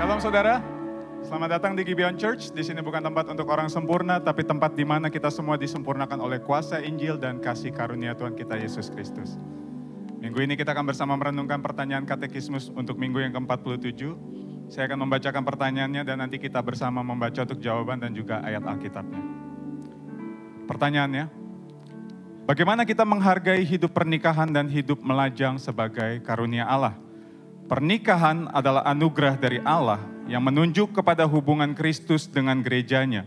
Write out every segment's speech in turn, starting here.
Shalom saudara, selamat datang di Gibeon Church. Di sini bukan tempat untuk orang sempurna, tapi tempat di mana kita semua disempurnakan oleh kuasa Injil dan kasih karunia Tuhan kita Yesus Kristus. Minggu ini kita akan bersama merenungkan pertanyaan katekismus untuk minggu yang ke-47. Saya akan membacakan pertanyaannya dan nanti kita bersama membaca untuk jawaban dan juga ayat Alkitabnya. Pertanyaannya, bagaimana kita menghargai hidup pernikahan dan hidup melajang sebagai karunia Allah? Pernikahan adalah anugerah dari Allah yang menunjuk kepada hubungan Kristus dengan gerejanya.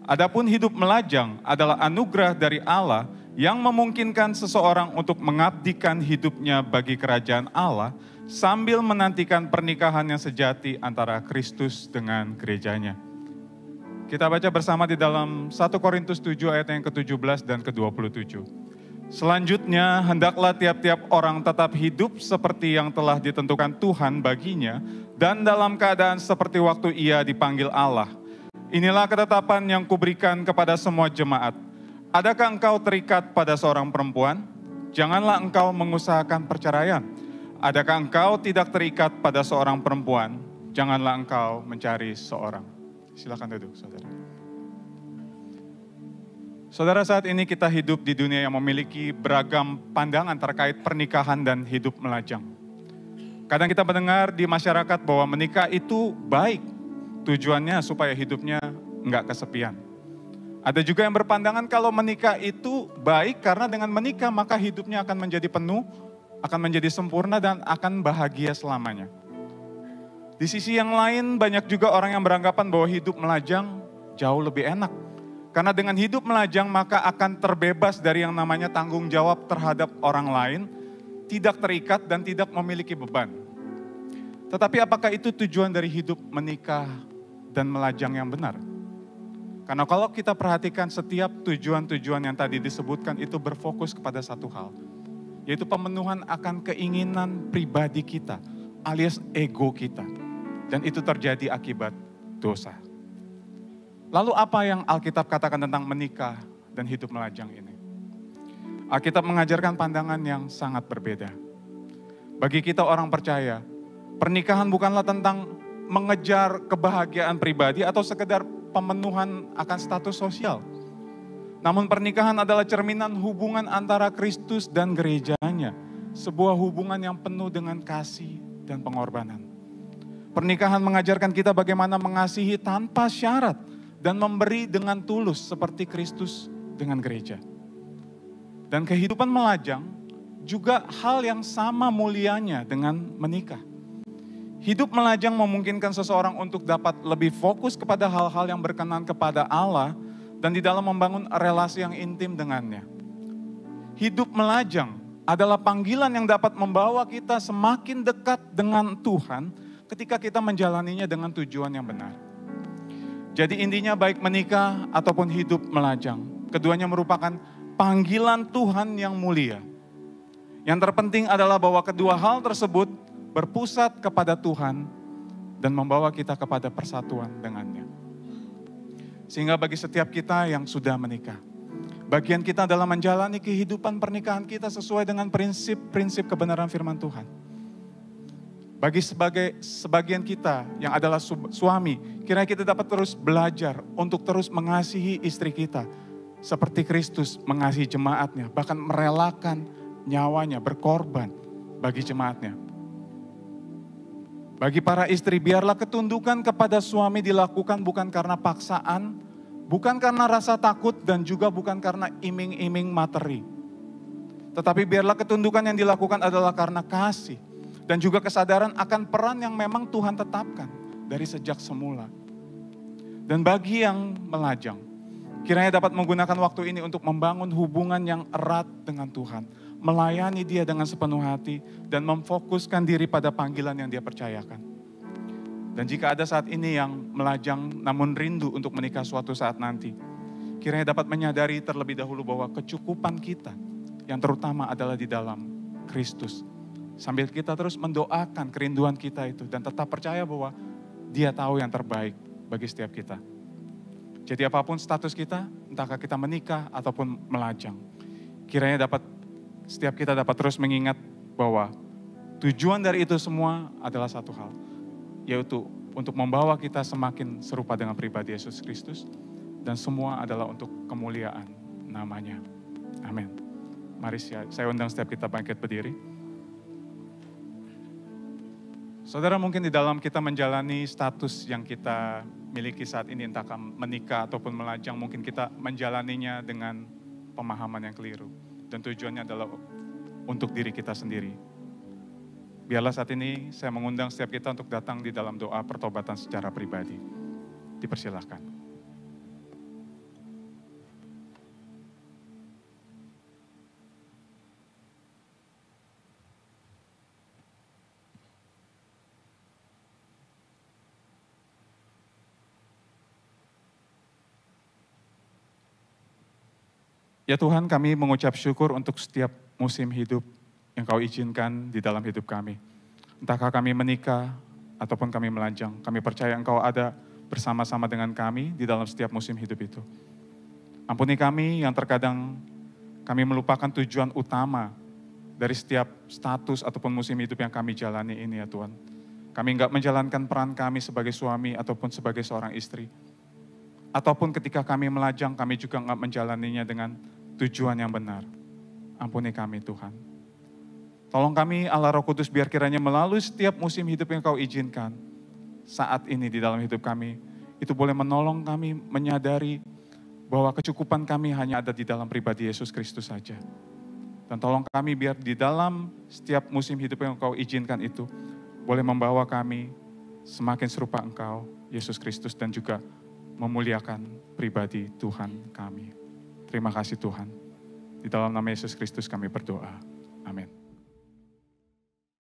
Adapun hidup melajang adalah anugerah dari Allah yang memungkinkan seseorang untuk mengabdikan hidupnya bagi kerajaan Allah sambil menantikan pernikahan yang sejati antara Kristus dengan gerejanya. Kita baca bersama di dalam 1 Korintus 7 ayat yang ke-17 dan ke-27. Selanjutnya, hendaklah tiap-tiap orang tetap hidup seperti yang telah ditentukan Tuhan baginya dan dalam keadaan seperti waktu ia dipanggil Allah. Inilah ketetapan yang kuberikan kepada semua jemaat. Adakah engkau terikat pada seorang perempuan? Janganlah engkau mengusahakan perceraian. Adakah engkau tidak terikat pada seorang perempuan? Janganlah engkau mencari seorang. Silakan duduk, saudara. Saudara, saat ini kita hidup di dunia yang memiliki beragam pandangan terkait pernikahan dan hidup melajang. Kadang kita mendengar di masyarakat bahwa menikah itu baik, tujuannya supaya hidupnya enggak kesepian. Ada juga yang berpandangan kalau menikah itu baik karena dengan menikah maka hidupnya akan menjadi penuh, akan menjadi sempurna dan akan bahagia selamanya. Di sisi yang lain banyak juga orang yang beranggapan bahwa hidup melajang jauh lebih enak. Karena dengan hidup melajang maka akan terbebas dari yang namanya tanggung jawab terhadap orang lain, tidak terikat dan tidak memiliki beban. Tetapi apakah itu tujuan dari hidup menikah dan melajang yang benar? Karena kalau kita perhatikan setiap tujuan-tujuan yang tadi disebutkan itu berfokus kepada satu hal, yaitu pemenuhan akan keinginan pribadi kita, alias ego kita. Dan itu terjadi akibat dosa. Lalu apa yang Alkitab katakan tentang menikah dan hidup melajang ini? Alkitab mengajarkan pandangan yang sangat berbeda. Bagi kita orang percaya, pernikahan bukanlah tentang mengejar kebahagiaan pribadi atau sekedar pemenuhan akan status sosial. Namun pernikahan adalah cerminan hubungan antara Kristus dan gerejanya. Sebuah hubungan yang penuh dengan kasih dan pengorbanan. Pernikahan mengajarkan kita bagaimana mengasihi tanpa syarat dan memberi dengan tulus seperti Kristus dengan gereja. Dan kehidupan melajang juga hal yang sama mulianya dengan menikah. Hidup melajang memungkinkan seseorang untuk dapat lebih fokus kepada hal-hal yang berkenan kepada Allah dan di dalam membangun relasi yang intim dengannya. Hidup melajang adalah panggilan yang dapat membawa kita semakin dekat dengan Tuhan ketika kita menjalaninya dengan tujuan yang benar. Jadi intinya baik menikah ataupun hidup melajang, keduanya merupakan panggilan Tuhan yang mulia. Yang terpenting adalah bahwa kedua hal tersebut berpusat kepada Tuhan dan membawa kita kepada persatuan dengannya. Sehingga bagi setiap kita yang sudah menikah, bagian kita dalam menjalani kehidupan pernikahan kita sesuai dengan prinsip-prinsip kebenaran firman Tuhan. Bagi sebagian kita yang adalah suami, kiranya kita dapat terus belajar untuk terus mengasihi istri kita. Seperti Kristus mengasihi jemaatnya, bahkan merelakan nyawanya, berkorban bagi jemaatnya. Bagi para istri, biarlah ketundukan kepada suami dilakukan bukan karena paksaan, bukan karena rasa takut dan juga bukan karena iming-iming materi. Tetapi biarlah ketundukan yang dilakukan adalah karena kasih. Dan juga kesadaran akan peran yang memang Tuhan tetapkan dari sejak semula. Dan bagi yang melajang, kiranya dapat menggunakan waktu ini untuk membangun hubungan yang erat dengan Tuhan. Melayani Dia dengan sepenuh hati dan memfokuskan diri pada panggilan yang Dia percayakan. Dan jika ada saat ini yang melajang namun rindu untuk menikah suatu saat nanti, kiranya dapat menyadari terlebih dahulu bahwa kecukupan kita yang terutama adalah di dalam Kristus. Sambil kita terus mendoakan kerinduan kita itu dan tetap percaya bahwa Dia tahu yang terbaik bagi setiap kita. Jadi apapun status kita, entahkah kita menikah ataupun melajang, kiranya setiap kita dapat terus mengingat bahwa tujuan dari itu semua adalah satu hal, yaitu untuk membawa kita semakin serupa dengan pribadi Yesus Kristus, dan semua adalah untuk kemuliaan namanya. Amin. Mari saya undang setiap kita bangkit berdiri. Saudara, mungkin di dalam kita menjalani status yang kita miliki saat ini, entah menikah ataupun melajang, mungkin kita menjalaninya dengan pemahaman yang keliru. Dan tujuannya adalah untuk diri kita sendiri. Biarlah saat ini saya mengundang setiap kita untuk datang di dalam doa pertobatan secara pribadi. Dipersilahkan. Ya Tuhan, kami mengucap syukur untuk setiap musim hidup yang Kau izinkan di dalam hidup kami. Entahkah kami menikah ataupun kami melajang, kami percaya Engkau ada bersama-sama dengan kami di dalam setiap musim hidup itu. Ampuni kami yang terkadang kami melupakan tujuan utama dari setiap status ataupun musim hidup yang kami jalani ini ya Tuhan. Kami enggak menjalankan peran kami sebagai suami ataupun sebagai seorang istri. Ataupun ketika kami melajang, kami juga enggak menjalaninya dengan tujuan yang benar. Ampuni kami Tuhan. Tolong kami Allah Roh Kudus biar kiranya melalui setiap musim hidup yang Kau izinkan saat ini di dalam hidup kami, itu boleh menolong kami menyadari bahwa kecukupan kami hanya ada di dalam pribadi Yesus Kristus saja. Dan tolong kami biar di dalam setiap musim hidup yang Kau izinkan itu boleh membawa kami semakin serupa Engkau, Yesus Kristus, dan juga memuliakan pribadi Tuhan kami. Terima kasih Tuhan. Di dalam nama Yesus Kristus kami berdoa.